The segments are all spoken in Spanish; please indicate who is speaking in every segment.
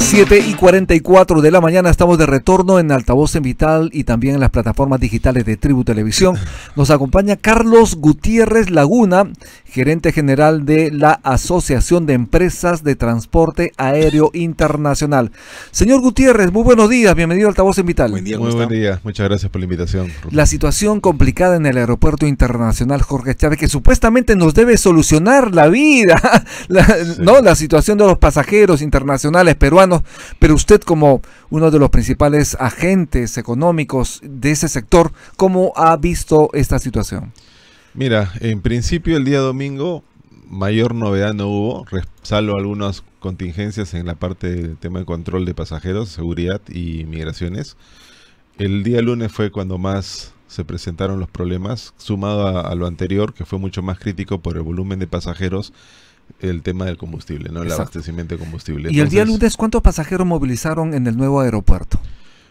Speaker 1: 7:44 de la mañana, estamos de retorno en Altavoz en Vital y también en las plataformas digitales de Tribu Televisión. Nos acompaña Carlos Gutiérrez Laguna, gerente general de la Asociación de Empresas de Transporte Aéreo Internacional. Señor Gutiérrez, muy buenos días, bienvenido a Altavoz en Vital.
Speaker 2: Buen día, muy buen día, muchas gracias por la invitación.
Speaker 1: La situación complicada en el Aeropuerto Internacional Jorge Chávez, que supuestamente nos debe solucionar la vida, ¿no? La situación de los pasajeros internacionales peruanos, pero usted como uno de los principales agentes económicos de ese sector, ¿cómo ha visto esta situación?
Speaker 2: Mira, en principio el día domingo mayor novedad no hubo, salvo algunas contingencias en la parte del tema de control de pasajeros, seguridad y migraciones. El día lunes fue cuando más se presentaron los problemas, sumado a lo anterior, que fue mucho más crítico por el volumen de pasajeros, el tema del combustible, ¿no? El abastecimiento de combustible.
Speaker 1: Y el día lunes, ¿cuántos pasajeros movilizaron en el nuevo aeropuerto?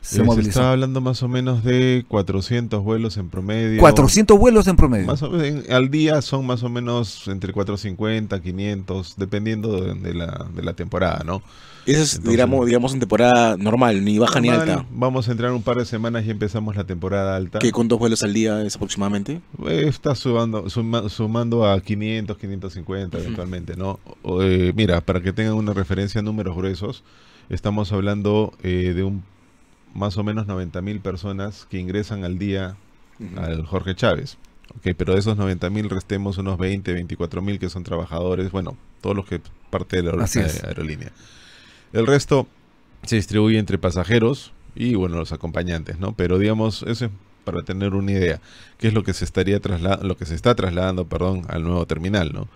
Speaker 2: Se está hablando más o menos de 400 vuelos en promedio.
Speaker 1: 400 vuelos en promedio.
Speaker 2: Más o menos, al día son más o menos entre 450, 500, dependiendo de la temporada, ¿no?
Speaker 3: Eso es, entonces, digamos en temporada normal, ni baja normal, ni alta.
Speaker 2: Vamos a entrar un par de semanas y empezamos la temporada alta.
Speaker 3: ¿Qué, cuántos vuelos al día es aproximadamente?
Speaker 2: Está sumando a 500, 550 eventualmente, ¿no? Mira, para que tengan una referencia, números gruesos, estamos hablando de más o menos 90.000 personas que ingresan al día al Jorge Chávez. Okay, pero de esos 90.000 restemos unos 20, 24.000 que son trabajadores, bueno, todos los que parte de la aerolínea. El resto se distribuye entre pasajeros y, bueno, los acompañantes, ¿no? Pero digamos, eso es para tener una idea, qué es lo que se estaría trasladando, al nuevo terminal, ¿no?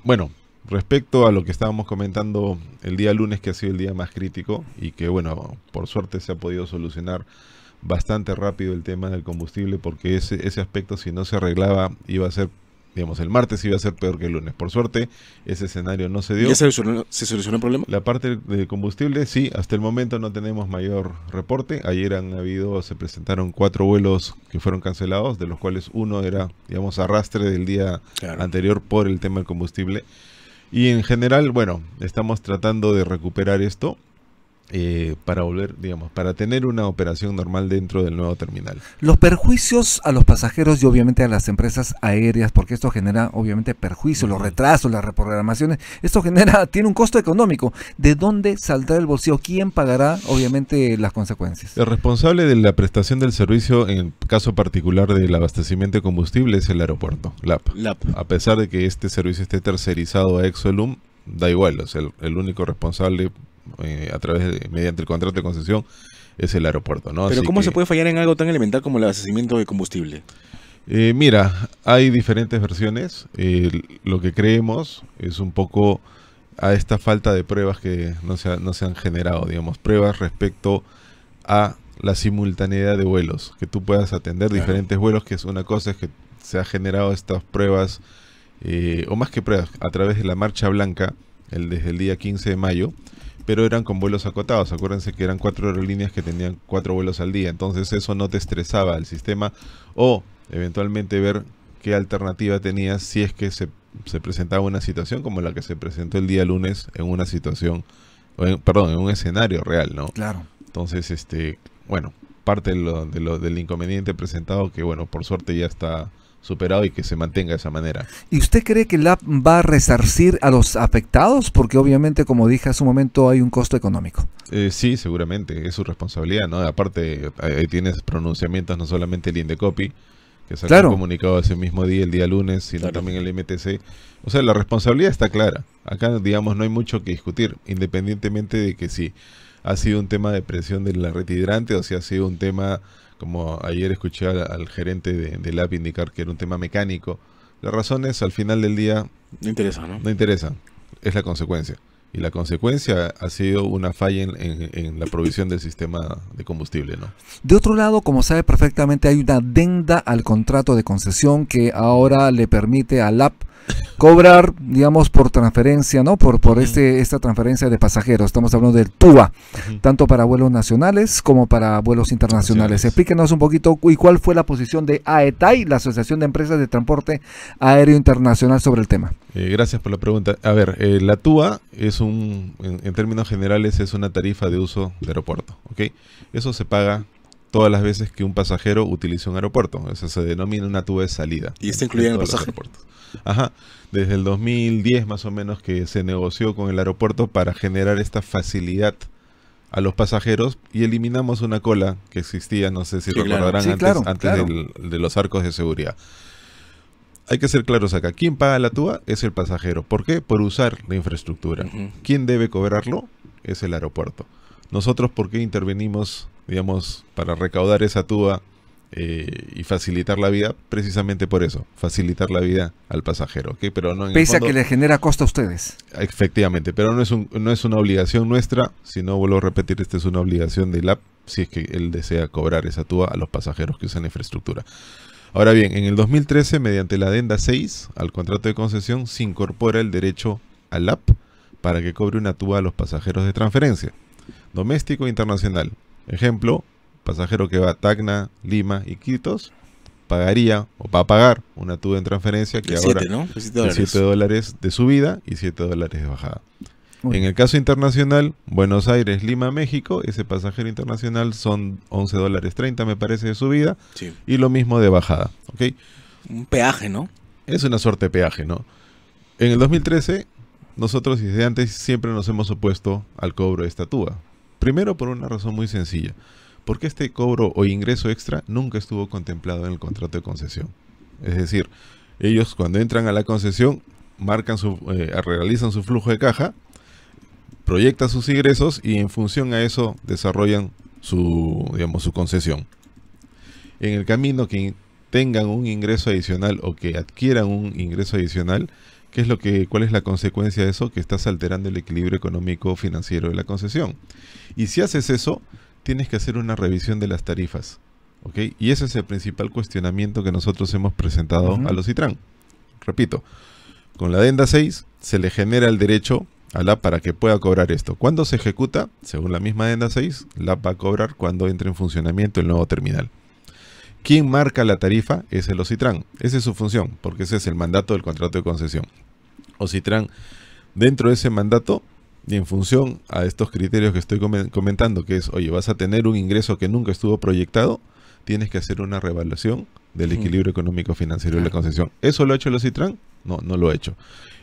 Speaker 2: Bueno, respecto a lo que estábamos comentando el día lunes, que ha sido el día más crítico y que, bueno, por suerte se ha podido solucionar bastante rápido el tema del combustible, porque ese aspecto, si no se arreglaba, iba a ser, digamos, el martes iba a ser peor que el lunes. Por suerte, ese escenario no se dio.
Speaker 3: ¿Ya se solucionó el problema?
Speaker 2: La parte de combustible, sí, hasta el momento no tenemos mayor reporte. Ayer se presentaron 4 vuelos que fueron cancelados, de los cuales uno era, digamos, arrastre del día anterior por el tema del combustible. Y en general, bueno, estamos tratando de recuperar esto para volver, digamos, para tener una operación normal dentro del nuevo terminal.
Speaker 1: Los perjuicios a los pasajeros y obviamente a las empresas aéreas, porque esto genera obviamente perjuicios, los retrasos, las reprogramaciones, esto tiene un costo económico. ¿De dónde saldrá el bolsillo? ¿Quién pagará obviamente las consecuencias?
Speaker 2: El responsable de la prestación del servicio, en caso particular del abastecimiento de combustible, es el aeropuerto, LAP. A pesar de que este servicio esté tercerizado a Exolum, da igual, o sea, el único responsable mediante el contrato de concesión es el aeropuerto, ¿no?
Speaker 3: Pero
Speaker 2: Así
Speaker 3: ¿cómo se puede fallar en algo tan elemental como el abastecimiento de combustible?
Speaker 2: Mira, hay diferentes versiones. Lo que creemos es un poco a esta falta de pruebas que no se han generado, digamos, pruebas respecto a la simultaneidad de vuelos, que tú puedas atender diferentes vuelos, que es una cosa, es que se ha generado estas pruebas, o más que pruebas, a través de la marcha blanca, desde el día 15 de mayo, pero eran con vuelos acotados. Acuérdense que eran 4 aerolíneas que tenían 4 vuelos al día, entonces eso no te estresaba al sistema, o eventualmente ver qué alternativa tenías si es que se presentaba una situación como la que se presentó el día lunes en una situación, en un escenario real, ¿no?
Speaker 1: Claro.
Speaker 2: Entonces, bueno, parte del inconveniente presentado, que bueno, por suerte ya está superado y que se mantenga de esa manera.
Speaker 1: ¿Y usted cree que el LAP va a resarcir a los afectados? Porque obviamente, como dije hace un momento, hay un costo económico.
Speaker 2: Sí, seguramente, es su responsabilidad, ¿no? Aparte, ahí tienes pronunciamientos, no solamente el Indecopi, que sacó un comunicado ese mismo día, el día lunes, sino también el MTC. O sea, la responsabilidad está clara. Acá, digamos, no hay mucho que discutir, independientemente de que si ha sido un tema de presión de la red hidrante o si ha sido un tema, como ayer escuché al gerente de LAP indicar que era un tema mecánico. Las razones al final del día
Speaker 3: no interesan, ¿no?
Speaker 2: No interesan, es la consecuencia. Y la consecuencia ha sido una falla en la provisión del sistema de combustible, ¿no?
Speaker 1: De otro lado, como sabe perfectamente, hay una adenda al contrato de concesión que ahora le permite a LAP cobrar, digamos, por transferencia, ¿no? Por esta transferencia de pasajeros. Estamos hablando del TUA, tanto para vuelos nacionales como para vuelos internacionales. Explíquenos un poquito y cuál fue la posición de AETAI, la Asociación de Empresas de Transporte Aéreo Internacional, sobre el tema.
Speaker 2: Gracias por la pregunta. A ver, la TUA es en términos generales, es una tarifa de uso de aeropuerto, ¿ok? Eso se paga todas las veces que un pasajero utilice un aeropuerto. Eso se denomina una TUA de salida.
Speaker 3: ¿Y está incluida en el pasaje?
Speaker 2: Ajá. Desde el 2010 más o menos que se negoció con el aeropuerto para generar esta facilidad a los pasajeros y eliminamos una cola que existía, no sé si recordarán, antes de los arcos de seguridad. Hay que ser claros acá. ¿Quién paga la TUA? Es el pasajero. ¿Por qué? Por usar la infraestructura. ¿Quién debe cobrarlo? Es el aeropuerto. Nosotros, ¿por qué intervenimos, digamos, para recaudar esa TUA y facilitar la vida? Precisamente por eso, facilitar la vida al pasajero, ¿ok? Pero no,
Speaker 1: pese a que le genera costo a ustedes.
Speaker 2: Efectivamente, pero no es una obligación nuestra, sino, vuelvo a repetir, esta es una obligación del AP, si es que él desea cobrar esa TUA a los pasajeros que usan la infraestructura. Ahora bien, en el 2013, mediante la adenda 6 al contrato de concesión, se incorpora el derecho al AP para que cobre una TUA a los pasajeros de transferencia, doméstico e internacional. Ejemplo, pasajero que va a Tacna, Lima y Quitos, pagaría o va a pagar una TUA en transferencia que ahora es $7 de subida y $7 de bajada. En el caso internacional, Buenos Aires, Lima, México, ese pasajero internacional son $11.30 me parece de subida, y lo mismo de bajada, ¿ok?
Speaker 3: Un peaje, ¿no?
Speaker 2: Es una suerte de peaje, ¿no? En el 2013, nosotros desde antes siempre nos hemos opuesto al cobro de esta TUA. Primero por una razón muy sencilla, porque este cobro o ingreso extra nunca estuvo contemplado en el contrato de concesión. Es decir, ellos cuando entran a la concesión realizan su flujo de caja, proyectan sus ingresos y en función a eso desarrollan su concesión. En el camino que tengan un ingreso adicional o que adquieran un ingreso adicional, ¿cuál es la consecuencia de eso? Que estás alterando el equilibrio económico financiero de la concesión. Y si haces eso, tienes que hacer una revisión de las tarifas, ¿ok? Y ese es el principal cuestionamiento que nosotros hemos presentado a los CITRAN. Repito, con la adenda 6 se le genera el derecho a la para que pueda cobrar esto. ¿Cuándo se ejecuta? Según la misma adenda 6, la va a cobrar cuando entre en funcionamiento el nuevo terminal. ¿Quién marca la tarifa? Es el OCITRAN. Esa es su función, porque ese es el mandato del contrato de concesión. OCITRAN, dentro de ese mandato, y en función a estos criterios que estoy comentando, que es, oye, vas a tener un ingreso que nunca estuvo proyectado, tienes que hacer una reevaluación del equilibrio económico financiero de la concesión. ¿Eso lo ha hecho el OCITRAN? No, no lo ha hecho.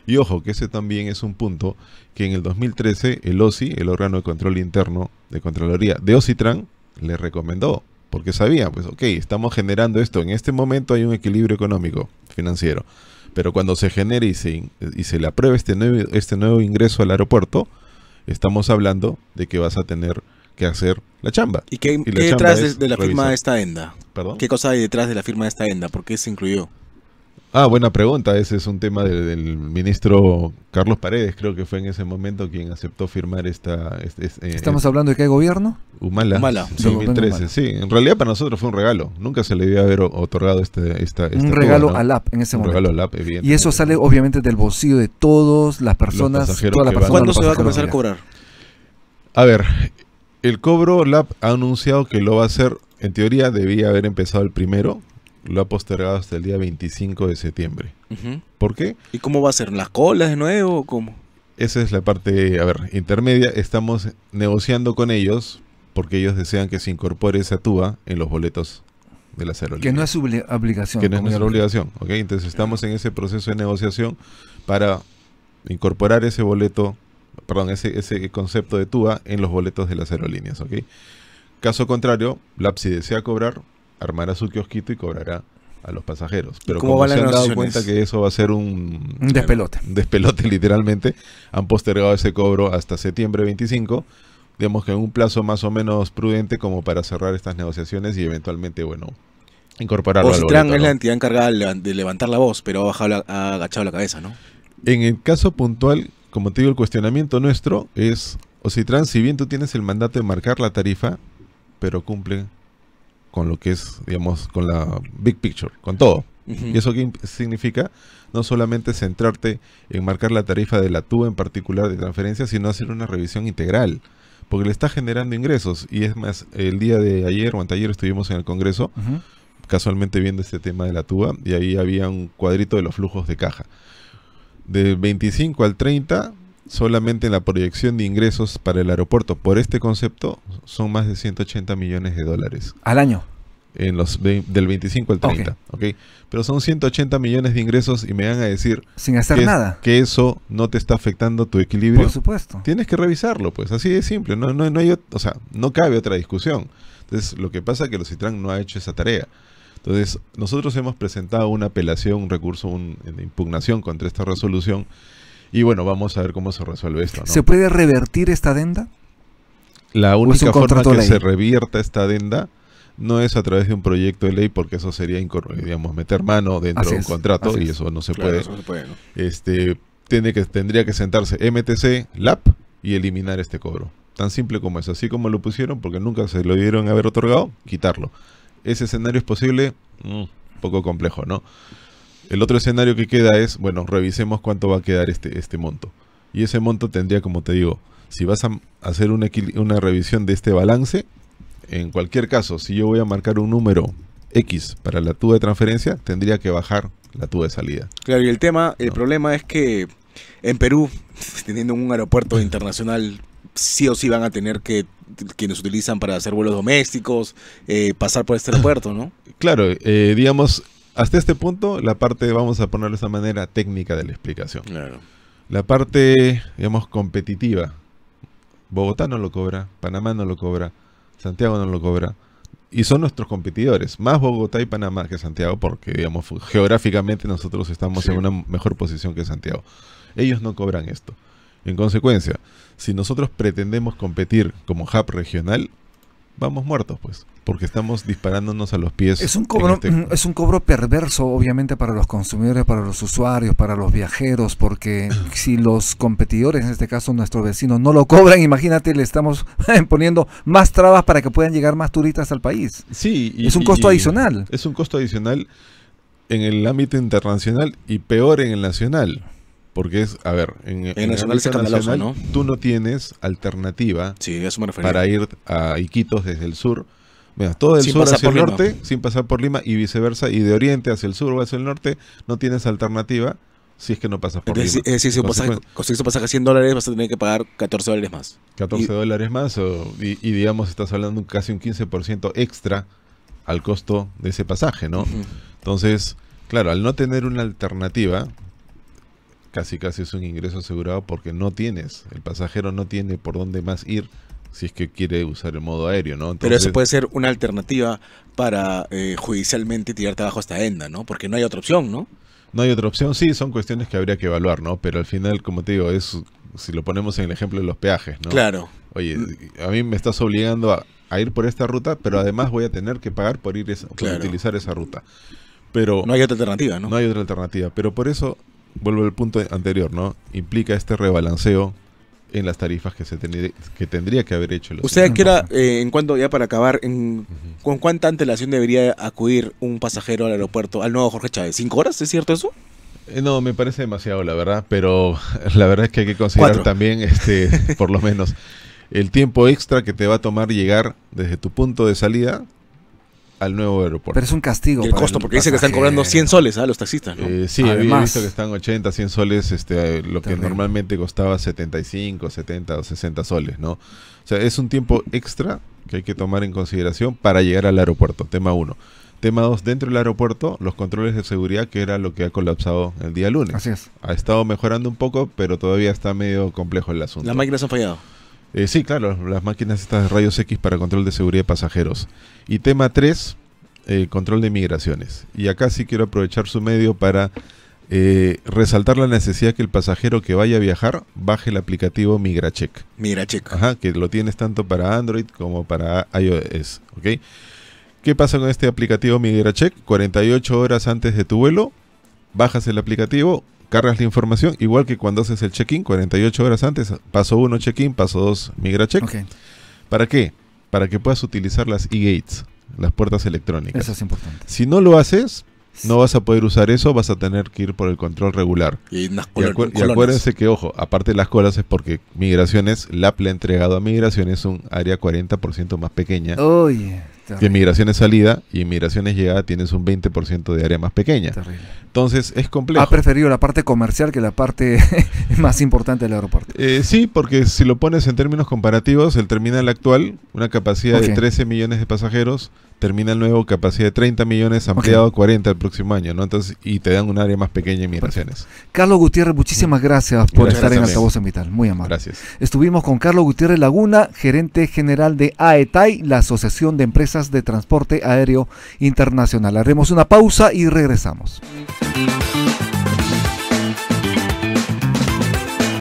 Speaker 2: Y ojo, que ese también es un punto que en el 2013 el OSI, el órgano de control interno de Contraloría de OCITRAN, le recomendó, porque sabía, pues ok, estamos generando esto, en este momento hay un equilibrio económico financiero, pero cuando se genere y se le apruebe este nuevo ingreso al aeropuerto, estamos hablando de que vas a tener que hacer la chamba.
Speaker 3: ¿Y qué detrás de la firma de esta adenda? ¿Perdón? ¿Qué cosa hay detrás de la firma de esta adenda? ¿Por qué se incluyó?
Speaker 2: Ah, buena pregunta. Ese es un tema del ministro Carlos Paredes, creo que fue en ese momento quien aceptó firmar
Speaker 1: ¿Estamos hablando de qué gobierno?
Speaker 2: Humala, 2013. Sí, en realidad para nosotros fue un regalo. Nunca se le debió haber otorgado
Speaker 1: un regalo, ¿no? Al AP en ese momento.
Speaker 2: Un regalo al AP, evidentemente.
Speaker 1: Y eso sale obviamente del bolsillo de todas las personas.
Speaker 3: ¿Cuándo se va a comenzar a cobrar?
Speaker 2: A ver, el cobro LAP ha anunciado que lo va a hacer, en teoría debía haber empezado el 1, lo ha postergado hasta el día 25 de septiembre. ¿Por qué?
Speaker 3: ¿Y cómo va a ser? ¿Las colas de nuevo o cómo?
Speaker 2: Esa es la parte, intermedia. Estamos negociando con ellos porque ellos desean que se incorpore esa TUA en los boletos de las aerolíneas.
Speaker 1: Que no es su obligación.
Speaker 2: Que no es nuestra obligación, ¿ok? Entonces estamos en ese proceso de negociación para incorporar ese boleto, ese concepto de TUA en los boletos de las aerolíneas, ¿ok? Caso contrario, LAP, si desea cobrar, armará su kiosquito y cobrará a los pasajeros. Pero como se han dado cuenta que eso va a ser un
Speaker 1: despelote.
Speaker 2: Un despelote literalmente, han postergado ese cobro hasta septiembre 25, digamos que en un plazo más o menos prudente como para cerrar estas negociaciones y eventualmente, incorporarlo al boleto.
Speaker 3: OCITRAN es la entidad encargada de levantar la voz, pero ha agachado la cabeza, ¿no?
Speaker 2: En el caso puntual, como te digo, el cuestionamiento nuestro es, OCITRAN, si bien tú tienes el mandato de marcar la tarifa, pero cumple con lo que es, digamos, con la big picture, con todo. ¿Y eso qué significa? No solamente centrarte en marcar la tarifa de la TUA en particular de transferencia, sino hacer una revisión integral, porque le está generando ingresos. Y es más, el día de ayer o anteayer estuvimos en el Congreso, casualmente viendo este tema de la TUA, y ahí había un cuadrito de los flujos de caja. Del 25 al 30, solamente en la proyección de ingresos para el aeropuerto por este concepto son más de 180 millones de dólares.
Speaker 1: ¿Al año?
Speaker 2: Del 25 al 30, ¿ok? Pero son 180 millones de ingresos y me van a decir...
Speaker 1: Sin hacer nada.
Speaker 2: Que eso no te está afectando tu equilibrio.
Speaker 1: Por supuesto.
Speaker 2: Tienes que revisarlo, pues, así de simple. No hay, o sea, no cabe otra discusión. Entonces, lo que pasa es que los Citran no ha hecho esa tarea. Entonces, nosotros hemos presentado una apelación, un recurso, una impugnación contra esta resolución. Y bueno, vamos a ver cómo se resuelve esto, ¿no?
Speaker 1: ¿Se puede revertir esta adenda?
Speaker 2: La única forma que se revierta esta adenda no es a través de un proyecto de ley, porque eso sería, digamos, meter mano dentro de un contrato, y eso no se puede.
Speaker 3: Eso no se puede, ¿no?
Speaker 2: Tendría que sentarse MTC, LAP, y eliminar este cobro. Tan simple como eso. Así como lo pusieron, porque nunca se lo dieron haber otorgado, quitarlo. ¿Ese escenario es posible? Un poco complejo, ¿no? El otro escenario que queda es, bueno, revisemos cuánto va a quedar este monto. Y ese monto tendría, como te digo, si vas a hacer una revisión de este balance, en cualquier caso, si yo voy a marcar un número X para la TUA de transferencia, tendría que bajar la TUA de salida.
Speaker 3: Claro, y el problema es que en Perú, teniendo un aeropuerto internacional, sí o sí van a tener que, quienes utilizan para hacer vuelos domésticos, pasar por este aeropuerto, ¿no?
Speaker 2: Claro, digamos, hasta este punto, la parte, vamos a ponerlo de esa manera, técnica de la explicación.
Speaker 3: Claro.
Speaker 2: La parte, digamos, competitiva. Bogotá no lo cobra, Panamá no lo cobra, Santiago no lo cobra, y son nuestros competidores, más Bogotá y Panamá que Santiago, porque, digamos, geográficamente nosotros estamos en una mejor posición que Santiago. Ellos no cobran esto. En consecuencia, si nosotros pretendemos competir como hub regional, vamos muertos, pues, porque estamos disparándonos a los pies.
Speaker 1: Es un cobro perverso, obviamente, para los consumidores, para los usuarios, para los viajeros, porque si los competidores, en este caso nuestros vecinos, no lo cobran, imagínate, le estamos poniendo más trabas para que puedan llegar más turistas al país.
Speaker 2: Sí.
Speaker 1: Es un costo adicional.
Speaker 2: Es un costo adicional en el ámbito internacional y peor en el nacional. Porque es, a ver, en el nacional, ¿no? Tú no tienes alternativa para ir a Iquitos desde el sur. Mira, todo el sur hacia el norte, sin pasar por Lima, y viceversa, y de oriente hacia el sur o hacia el norte, no tienes alternativa si es que no pasas por Lima.
Speaker 3: Es decir, si consigues un pasaje a $100, vas a tener que pagar $14 más.
Speaker 2: $14 más, y digamos, estás hablando casi un 15% extra al costo de ese pasaje, ¿no? Entonces, claro, al no tener una alternativa, casi es un ingreso asegurado, porque el pasajero no tiene por dónde más ir si es que quiere usar el modo aéreo, ¿no? Entonces,
Speaker 3: pero eso puede ser una alternativa para judicialmente tirarte abajo esta adenda, ¿no? Porque no hay otra opción, ¿no?
Speaker 2: No hay otra opción, sí, son cuestiones que habría que evaluar, ¿no? Pero al final, como te digo, si lo ponemos en el ejemplo de los peajes, ¿no?
Speaker 3: Claro.
Speaker 2: Oye, a mí me estás obligando a ir por esta ruta, pero además voy a tener que pagar por utilizar esa ruta. Pero
Speaker 3: no hay otra alternativa, ¿no?
Speaker 2: No hay otra alternativa, pero por eso vuelvo al punto anterior, ¿no? Implica este rebalanceo en las tarifas que tendría que haber hecho.
Speaker 3: ¿Usted quiera, en cuanto, ya para acabar, con cuánta antelación debería acudir un pasajero al aeropuerto, al nuevo Jorge Chávez? ¿5 horas? ¿Es cierto eso?
Speaker 2: No, me parece demasiado, la verdad, pero la verdad es que hay que considerar
Speaker 3: 4.
Speaker 2: También, por lo menos, el tiempo extra que te va a tomar llegar desde tu punto de salida al nuevo aeropuerto.
Speaker 1: Pero es un castigo.
Speaker 3: Y el costo, porque dice que están cobrando 100 soles a los taxistas, ¿no?
Speaker 2: Sí, además, he visto que están 80, 100 soles, lo que normalmente costaba 75, 70 o 60 soles, ¿no? O sea, es un tiempo extra que hay que tomar en consideración para llegar al aeropuerto, tema 1. Tema 2, dentro del aeropuerto, los controles de seguridad, que era lo que ha colapsado el día lunes.
Speaker 1: Así es.
Speaker 2: Ha estado mejorando un poco, pero todavía está medio complejo el asunto.
Speaker 3: ¿Las máquinas han fallado?
Speaker 2: Sí, claro, las máquinas estas de rayos X para control de seguridad de pasajeros. Y tema 3, control de migraciones. Y acá sí quiero aprovechar su medio para resaltar la necesidad que el pasajero que vaya a viajar baje el aplicativo MigraCheck.
Speaker 3: MigraCheck.
Speaker 2: Ajá, que lo tienes tanto para Android como para iOS, ¿ok? ¿Qué pasa con este aplicativo MigraCheck? 48 horas antes de tu vuelo, bajas el aplicativo, cargas la información, igual que cuando haces el check-in, 48 horas antes, paso 1 check-in, paso 2 MigraCheck.
Speaker 1: Okay.
Speaker 2: ¿Para qué? Para que puedas utilizar las e-gates, las puertas electrónicas.
Speaker 1: Eso es importante.
Speaker 2: Si no lo haces, no vas a poder usar eso, vas a tener que ir por el control regular.
Speaker 3: Y unas
Speaker 2: Y acuérdense que, ojo, aparte de las colas es porque Migraciones, LAP le ha entregado a Migraciones un área 40% más pequeña.
Speaker 1: Oye,
Speaker 2: Que Migraciones salida y Migraciones llegada tienes un 20% de área más pequeña.
Speaker 1: terrible.
Speaker 2: Entonces es complejo.
Speaker 1: Ha preferido la parte comercial que la parte más importante del aeropuerto.
Speaker 2: Sí, porque si lo pones en términos comparativos, el terminal actual, una capacidad de 13 millones de pasajeros, terminal nuevo, capacidad de 30 millones, ampliado a 40 el próximo año, ¿no? Entonces, y te dan un área más pequeña en Migraciones.
Speaker 1: Carlos Gutiérrez, muchísimas gracias por
Speaker 2: Gracias
Speaker 1: estar en
Speaker 2: también.
Speaker 1: Altavoz en Vital. Muy amable.
Speaker 2: Gracias.
Speaker 1: Estuvimos con Carlos Gutiérrez Laguna, gerente general de AETAI, la Asociación de Empresas de Transporte Aéreo Internacional. Haremos una pausa y regresamos.